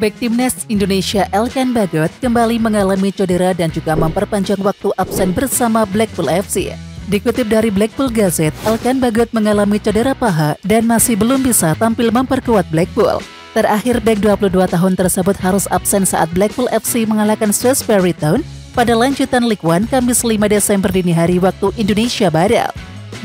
Bek Timnas Indonesia Elkan Bagot kembali mengalami cedera dan juga memperpanjang waktu absen bersama Blackpool FC. Dikutip dari Blackpool Gazette, Elkan Bagot mengalami cedera paha dan masih belum bisa tampil memperkuat Blackpool. Terakhir, bek 22 tahun tersebut harus absen saat Blackpool FC mengalahkan Shrewsbury Town pada lanjutan League One Kamis 5 Desember dini hari waktu Indonesia Barat.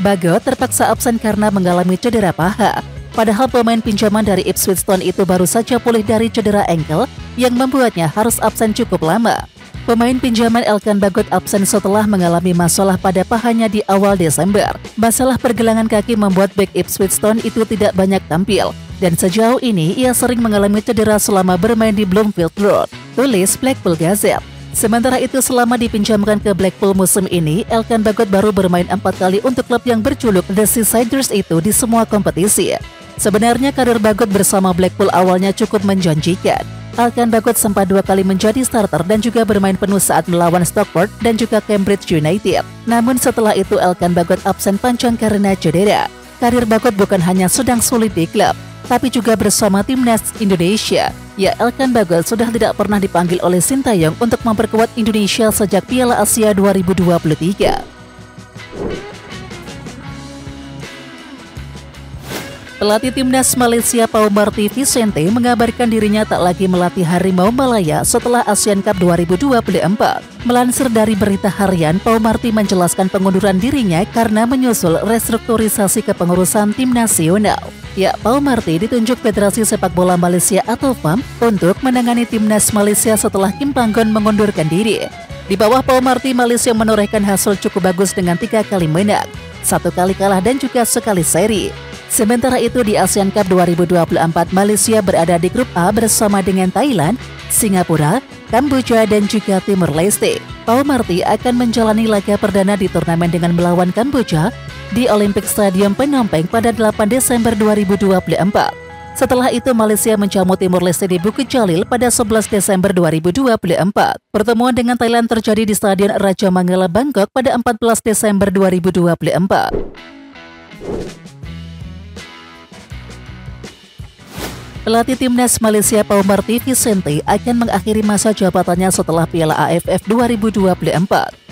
Bagot terpaksa absen karena mengalami cedera paha. Padahal pemain pinjaman dari Ipswich Town itu baru saja pulih dari cedera ankle yang membuatnya harus absen cukup lama. Pemain pinjaman Elkan Bagot absen setelah mengalami masalah pada pahanya di awal Desember. Masalah pergelangan kaki membuat bek Ipswich Town itu tidak banyak tampil. Dan sejauh ini ia sering mengalami cedera selama bermain di Bloomfield Road, tulis Blackpool Gazette. Sementara itu selama dipinjamkan ke Blackpool musim ini, Elkan Bagot baru bermain 4 kali untuk klub yang berjuluk The Seasiders itu di semua kompetisi. Sebenarnya karir Bagot bersama Blackpool awalnya cukup menjanjikan. Elkan Bagot sempat 2 kali menjadi starter dan juga bermain penuh saat melawan Stockport dan juga Cambridge United. Namun setelah itu Elkan Bagot absen panjang karena cedera. Karir Bagot bukan hanya sedang sulit di klub, tapi juga bersama Timnas Indonesia. Ya, Elkan Bagot sudah tidak pernah dipanggil oleh Sintayong untuk memperkuat Indonesia sejak Piala Asia 2023. Pelatih Timnas Malaysia Pau Marty Vicente mengabarkan dirinya tak lagi melatih Harimau Malaya setelah Asian Cup 2024. Melansir dari berita harian, Pau Marty menjelaskan pengunduran dirinya karena menyusul restrukturisasi kepengurusan tim nasional. Ya, Pau Marty ditunjuk Federasi Sepak Bola Malaysia atau FAM untuk menangani Timnas Malaysia setelah Kim Panggon mengundurkan diri. Di bawah Pau Marty, Malaysia menorehkan hasil cukup bagus dengan 3 kali menang, 1 kali kalah dan juga sekali seri. Sementara itu di ASEAN Cup 2024, Malaysia berada di grup A bersama dengan Thailand, Singapura, Kamboja dan juga Timor Leste. Pau Marty akan menjalani laga perdana di turnamen dengan melawan Kamboja di Olympic Stadium Phnom Penh pada 8 Desember 2024. Setelah itu Malaysia menjamu Timor Leste di Bukit Jalil pada 11 Desember 2024. Pertemuan dengan Thailand terjadi di Stadion Raja Mangala Bangkok pada 14 Desember 2024. Pelatih Timnas Malaysia Pau Marty Vicente akan mengakhiri masa jabatannya setelah Piala AFF 2024.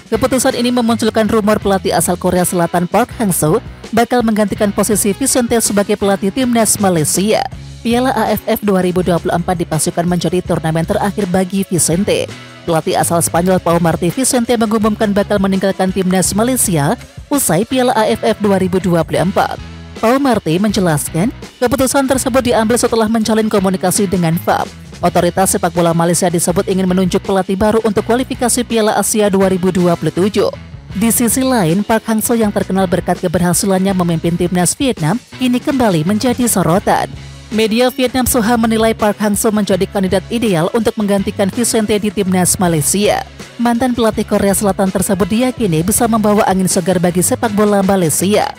Keputusan ini memunculkan rumor pelatih asal Korea Selatan Park Hang-seo bakal menggantikan posisi Vicente sebagai pelatih Timnas Malaysia. Piala AFF 2024 dipasukan menjadi turnamen terakhir bagi Vicente. Pelatih asal Spanyol Pau Marty Vicente mengumumkan bakal meninggalkan Timnas Malaysia usai Piala AFF 2024. Pau Marty menjelaskan, keputusan tersebut diambil setelah menjalin komunikasi dengan FAM. Otoritas sepak bola Malaysia disebut ingin menunjuk pelatih baru untuk kualifikasi Piala Asia 2027. Di sisi lain, Park Hang-seo yang terkenal berkat keberhasilannya memimpin timnas Vietnam ini kembali menjadi sorotan. Media Vietnam Soha menilai Park Hang-seo menjadi kandidat ideal untuk menggantikan Vicente di timnas Malaysia. Mantan pelatih Korea Selatan tersebut diyakini bisa membawa angin segar bagi sepak bola Malaysia.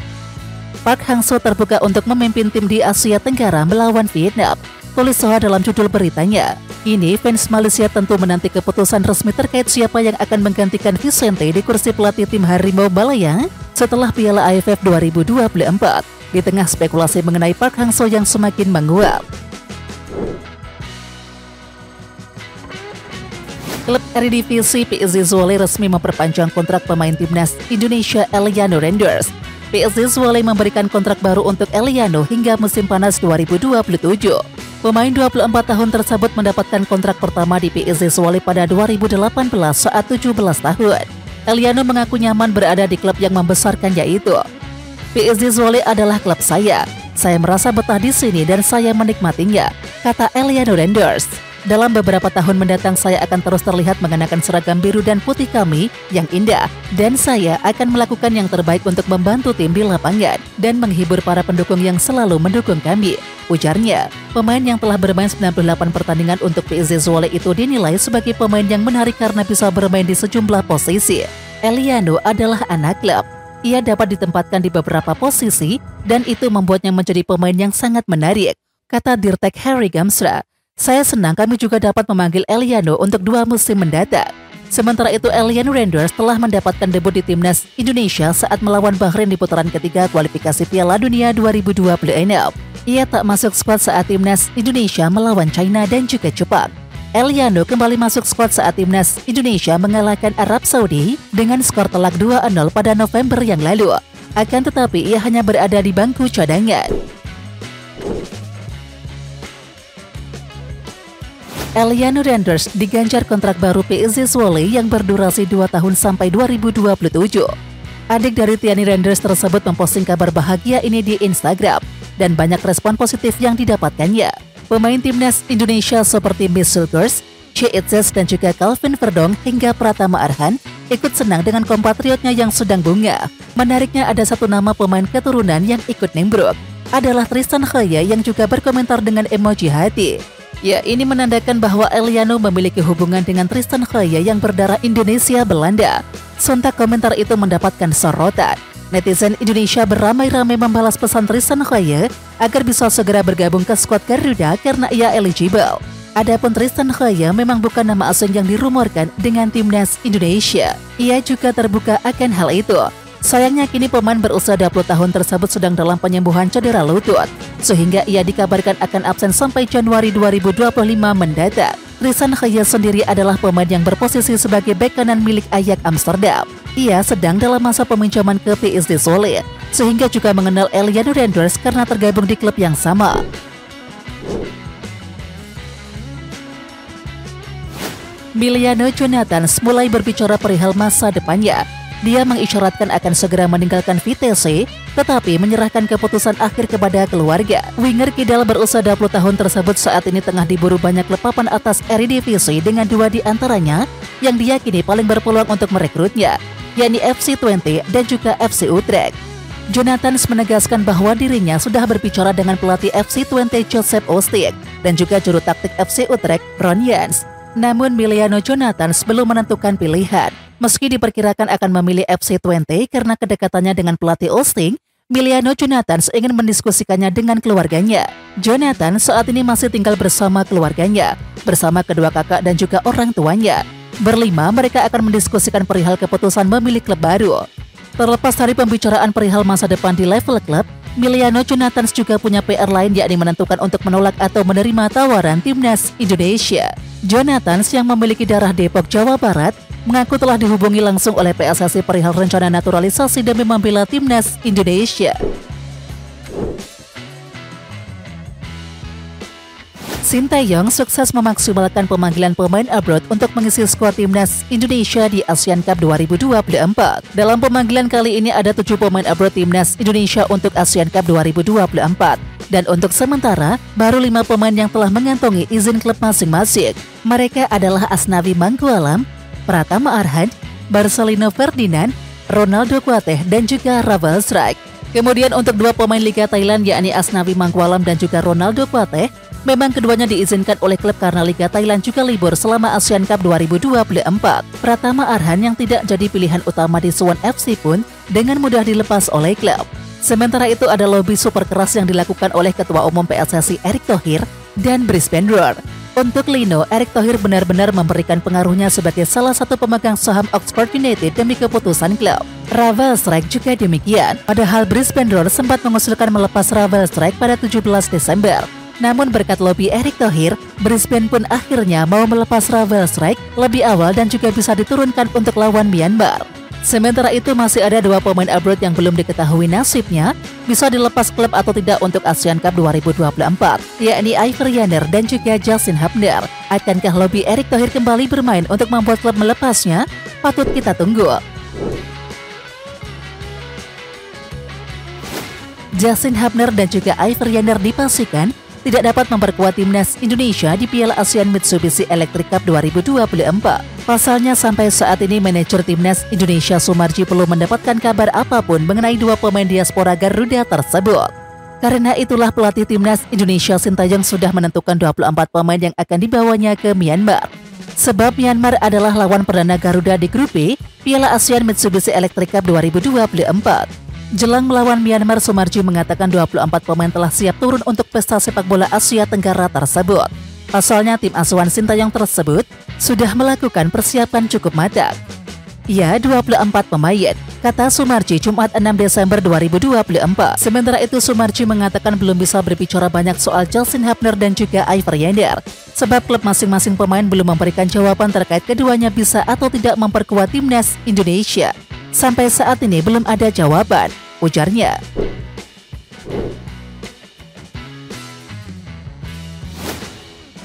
Park Hang-seo terbuka untuk memimpin tim di Asia Tenggara melawan Vietnam, tulis Soha dalam judul beritanya. Ini fans Malaysia tentu menanti keputusan resmi terkait siapa yang akan menggantikan Vicente di kursi pelatih tim Harimau Malaya setelah Piala AFF 2024, di tengah spekulasi mengenai Park Hang-seo yang semakin menguap. Klub Eredivisie PSV Zwolle resmi memperpanjang kontrak pemain timnas Indonesia Elyano Renders. PSV Zwolle memberikan kontrak baru untuk Elyano hingga musim panas 2027. Pemain 24 tahun tersebut mendapatkan kontrak pertama di PSV Zwolle pada 2018 saat 17 tahun. Elyano mengaku nyaman berada di klub yang membesarkannya itu. PSV Zwolle adalah klub saya merasa betah di sini dan saya menikmatinya, kata Elyano Renders. Dalam beberapa tahun mendatang saya akan terus terlihat mengenakan seragam biru dan putih kami yang indah dan saya akan melakukan yang terbaik untuk membantu tim di lapangan dan menghibur para pendukung yang selalu mendukung kami, ujarnya. Pemain yang telah bermain 98 pertandingan untuk PSV Zwolle itu dinilai sebagai pemain yang menarik karena bisa bermain di sejumlah posisi. Elyano adalah anak klub. Ia dapat ditempatkan di beberapa posisi dan itu membuatnya menjadi pemain yang sangat menarik, kata Dirtek Harry Gamsra. Saya senang kami juga dapat memanggil Elyano untuk 2 musim mendatang. Sementara itu Elyano Renders telah mendapatkan debut di timnas Indonesia saat melawan Bahrain di putaran ketiga kualifikasi Piala Dunia 2026. Ia tak masuk skuad saat timnas Indonesia melawan China dan juga Jepang. Elyano kembali masuk skuad saat timnas Indonesia mengalahkan Arab Saudi dengan skor telak 2-0 pada November yang lalu. Akan tetapi ia hanya berada di bangku cadangan. Elyano Randers diganjar kontrak baru PSSI Zwolle yang berdurasi 2 tahun sampai 2027. Adik dari Tiani Randers tersebut memposting kabar bahagia ini di Instagram dan banyak respon positif yang didapatkannya. Pemain timnas Indonesia seperti Mitchell Kers, Cheitzes dan juga Calvin Verdong hingga Pratama Arhan ikut senang dengan kompatriotnya yang sedang bunga. Menariknya ada satu nama pemain keturunan yang ikut nimbruk, adalah Tristan Khaya yang juga berkomentar dengan emoji hati. Ya, ini menandakan bahwa Elyano memiliki hubungan dengan Tristan Khaya yang berdarah Indonesia Belanda. Sontak komentar itu mendapatkan sorotan. Netizen Indonesia beramai-ramai membalas pesan Tristan Khaya agar bisa segera bergabung ke skuad Garuda karena ia eligible. Adapun Tristan Khaya memang bukan nama asing yang dirumorkan dengan timnas Indonesia. Ia juga terbuka akan hal itu. Sayangnya kini pemain berusia 20 tahun tersebut sedang dalam penyembuhan cedera lutut, sehingga ia dikabarkan akan absen sampai Januari 2025 mendatang. Tristan Khaya sendiri adalah pemain yang berposisi sebagai bek kanan milik Ajax Amsterdam. Ia sedang dalam masa peminjaman ke PSSI Zwolle, sehingga juga mengenal Elyano Randers karena tergabung di klub yang sama. Miliano Jonathans mulai berbicara perihal masa depannya. Dia mengisyaratkan akan segera meninggalkan Vitesse, tetapi menyerahkan keputusan akhir kepada keluarga. Winger kidal berusia 20 tahun tersebut saat ini tengah diburu banyak klub papan atas Eredivisie dengan 2 di antaranya yang diyakini paling berpeluang untuk merekrutnya, yakni FC Twente dan juga FC Utrecht. Jonathans menegaskan bahwa dirinya sudah berbicara dengan pelatih FC Twente Joseph Oosting dan juga juru taktik FC Utrecht Ron Jans. Namun Miliano Jonathans belum menentukan pilihan. Meski diperkirakan akan memilih FC Twente karena kedekatannya dengan pelatih Oosting, Miliano Jonathans ingin mendiskusikannya dengan keluarganya. Jonathans saat ini masih tinggal bersama keluarganya, bersama kedua kakak dan juga orang tuanya. Berlima, mereka akan mendiskusikan perihal keputusan memilih klub baru. Terlepas dari pembicaraan perihal masa depan di level klub, Miliano Jonathans juga punya PR lain, yakni menentukan untuk menolak atau menerima tawaran timnas Indonesia. Jonathans yang memiliki darah Depok, Jawa Barat, mengaku telah dihubungi langsung oleh PSSI perihal rencana naturalisasi demi membela timnas Indonesia. Sintayong sukses memaksimalkan pemanggilan pemain abroad untuk mengisi skuad timnas Indonesia di Asian Cup 2024. Dalam pemanggilan kali ini ada 7 pemain abroad timnas Indonesia untuk Asian Cup 2024. Dan untuk sementara, baru 5 pemain yang telah mengantongi izin klub masing-masing. Mereka adalah Asnawi Mangkualam, Pratama Arhan, Marcelino Ferdinand, Ronaldo Kuateh, dan juga Rafael Struijk. Kemudian untuk 2 pemain Liga Thailand, yakni Asnawi Mangkualam dan juga Ronaldo Kuateh, memang keduanya diizinkan oleh klub karena Liga Thailand juga libur selama Asian Cup 2024. Pratama Arhan yang tidak jadi pilihan utama di Suwon FC pun dengan mudah dilepas oleh klub. Sementara itu ada lobi super keras yang dilakukan oleh Ketua Umum PSSI Erick Thohir dan Brisbane Roar. Untuk Lino, Erick Thohir benar-benar memberikan pengaruhnya sebagai salah satu pemegang saham Oxford United demi keputusan klub. Rafael Struijk juga demikian. Padahal Brisbane Roar sempat mengusulkan melepas Rafael Struijk pada 17 Desember. Namun berkat lobi Erick Thohir, Brisbane pun akhirnya mau melepas Rafael Struijk lebih awal dan juga bisa diturunkan untuk lawan Myanmar. Sementara itu masih ada 2 pemain abroad yang belum diketahui nasibnya bisa dilepas klub atau tidak untuk Asian Cup 2024, yakni Iver Yanner dan juga Justin Hubner. Akankah lobi Erick Thohir kembali bermain untuk membuat klub melepasnya? Patut kita tunggu. Justin Hubner dan juga Iver Yanner dipastikan tidak dapat memperkuat timnas Indonesia di Piala ASEAN Mitsubishi Electric Cup 2024. Pasalnya sampai saat ini manajer timnas Indonesia Sumarji belum mendapatkan kabar apapun mengenai 2 pemain diaspora Garuda tersebut. Karena itulah pelatih timnas Indonesia Sintayong sudah menentukan 24 pemain yang akan dibawanya ke Myanmar. Sebab Myanmar adalah lawan perdana Garuda di grup B Piala ASEAN Mitsubishi Electric Cup 2024. Jelang melawan Myanmar, Sumarji mengatakan 24 pemain telah siap turun untuk pesta sepak bola Asia Tenggara tersebut. Pasalnya tim asuhan Sintayong tersebut sudah melakukan persiapan cukup matang. Ya, 24 pemain, kata Sumarji Jumat 6 Desember 2024. Sementara itu Sumarji mengatakan belum bisa berbicara banyak soal Justin Hubner dan juga Ivar Yender, sebab klub masing-masing pemain belum memberikan jawaban terkait keduanya bisa atau tidak memperkuat timnas Indonesia. Sampai saat ini belum ada jawaban, ujarnya.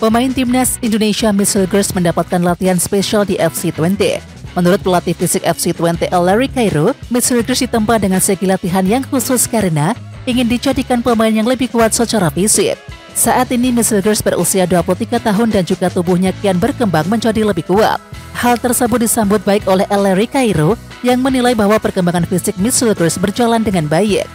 Pemain timnas Indonesia Miss Hilgers mendapatkan latihan spesial di FC20. Menurut pelatih fisik FC20 Larry Cairo, Miss Hilgers ditempa dengan segi latihan yang khusus karena ingin dijadikan pemain yang lebih kuat secara fisik. Saat ini Miss Hilgers berusia 23 tahun dan juga tubuhnya kian berkembang menjadi lebih kuat. Hal tersebut disambut baik oleh Larry Cairo yang menilai bahwa perkembangan fisik Miss Hilgers berjalan dengan baik.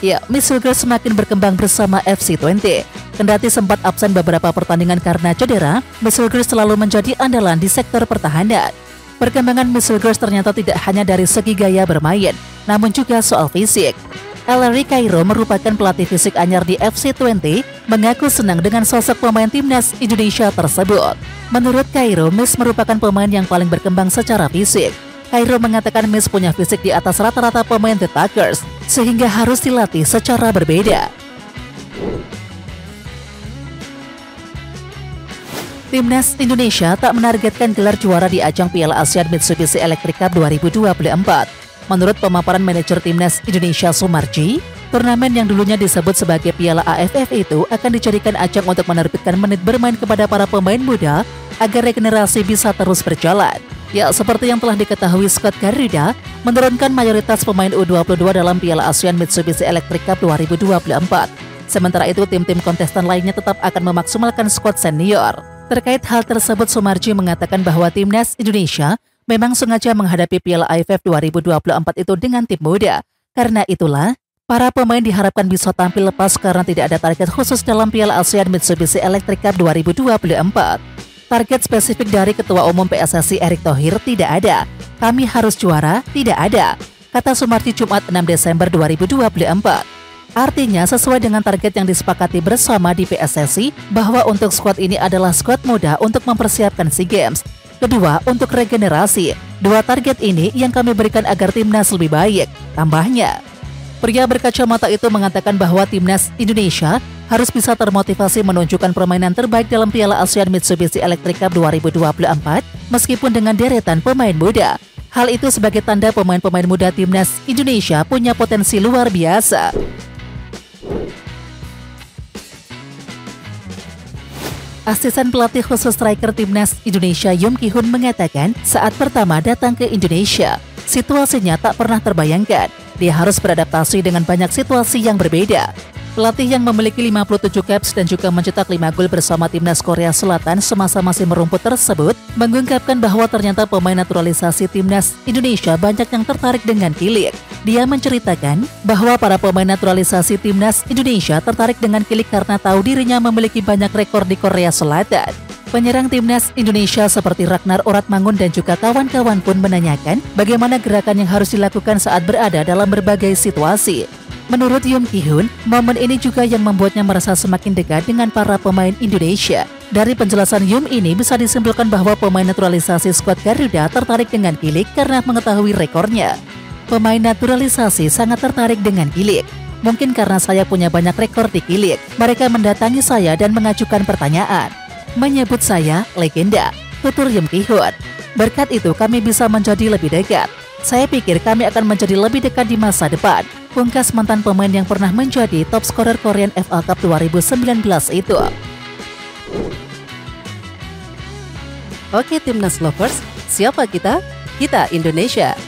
Ya, Miss Hilgers semakin berkembang bersama FC20. Kendati sempat absen beberapa pertandingan karena cedera, Miss Hilgers selalu menjadi andalan di sektor pertahanan. Perkembangan Miss Hilgers ternyata tidak hanya dari segi gaya bermain, namun juga soal fisik. Larry Cairo merupakan pelatih fisik anyar di FC20, mengaku senang dengan sosok pemain timnas Indonesia tersebut. Menurut Cairo, Miss merupakan pemain yang paling berkembang secara fisik. Cairo mengatakan Miss punya fisik di atas rata-rata pemain The Tigers, sehingga harus dilatih secara berbeda. Timnas Indonesia tak menargetkan gelar juara di ajang Piala ASEAN Mitsubishi Electric Cup 2024. Menurut pemaparan manajer Timnas Indonesia Sumarji, turnamen yang dulunya disebut sebagai Piala AFF itu akan dijadikan ajang untuk menerbitkan menit bermain kepada para pemain muda agar regenerasi bisa terus berjalan. Ya, seperti yang telah diketahui, Scott Garuda menurunkan mayoritas pemain U22 dalam Piala ASEAN Mitsubishi Electric Cup 2024. Sementara itu, tim-tim kontestan lainnya tetap akan memaksimalkan skuad senior. Terkait hal tersebut, Sumarji mengatakan bahwa timnas Indonesia memang sengaja menghadapi Piala AFF 2024 itu dengan tim muda. Karena itulah, para pemain diharapkan bisa tampil lepas karena tidak ada target khusus dalam Piala ASEAN Mitsubishi Electric Cup 2024. Target spesifik dari Ketua Umum PSSI Erick Thohir tidak ada. Kami harus juara, tidak ada, kata Sumarji Jumat 6 Desember 2024. Artinya sesuai dengan target yang disepakati bersama di PSSI bahwa untuk skuad ini adalah skuad muda untuk mempersiapkan SEA Games. Kedua, untuk regenerasi. Dua target ini yang kami berikan agar timnas lebih baik, tambahnya. Pria berkacamata itu mengatakan bahwa timnas Indonesia harus bisa termotivasi menunjukkan permainan terbaik dalam Piala ASEAN Mitsubishi Electric Cup 2024 meskipun dengan deretan pemain muda. Hal itu sebagai tanda pemain-pemain muda timnas Indonesia punya potensi luar biasa. Asisten pelatih khusus striker timnas Indonesia Yoon Ki-hoon mengatakan saat pertama datang ke Indonesia, situasinya tak pernah terbayangkan. Dia harus beradaptasi dengan banyak situasi yang berbeda. Pelatih yang memiliki 57 caps dan juga mencetak 5 gol bersama timnas Korea Selatan semasa masih merumput tersebut mengungkapkan bahwa ternyata pemain naturalisasi timnas Indonesia banyak yang tertarik dengan Kilik. Dia menceritakan bahwa para pemain naturalisasi timnas Indonesia tertarik dengan Kilik karena tahu dirinya memiliki banyak rekor di Korea Selatan. Penyerang timnas Indonesia seperti Ragnar Oratmangun dan juga kawan-kawan pun menanyakan bagaimana gerakan yang harus dilakukan saat berada dalam berbagai situasi. Menurut Yoon Ki-hoon, momen ini juga yang membuatnya merasa semakin dekat dengan para pemain Indonesia. Dari penjelasan Yoon ini bisa disimpulkan bahwa pemain naturalisasi skuad Garuda tertarik dengan Kilik karena mengetahui rekornya. Pemain naturalisasi sangat tertarik dengan Kilik. Mungkin karena saya punya banyak rekor di Kilik, mereka mendatangi saya dan mengajukan pertanyaan. Menyebut saya legenda, tutur Yoon Ki-hoon. Berkat itu kami bisa menjadi lebih dekat. Saya pikir kami akan menjadi lebih dekat di masa depan, pungkas mantan pemain yang pernah menjadi top scorer Korean FA Cup 2019 itu. Oke Timnas Lovers, siapa kita? Kita Indonesia.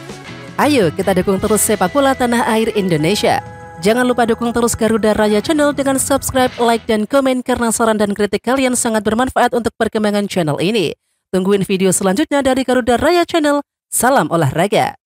Ayo kita dukung terus sepak bola tanah air Indonesia. Jangan lupa dukung terus Garuda Raya Channel dengan subscribe, like, dan komen karena saran dan kritik kalian sangat bermanfaat untuk perkembangan channel ini. Tungguin video selanjutnya dari Garuda Raya Channel. Salam olahraga.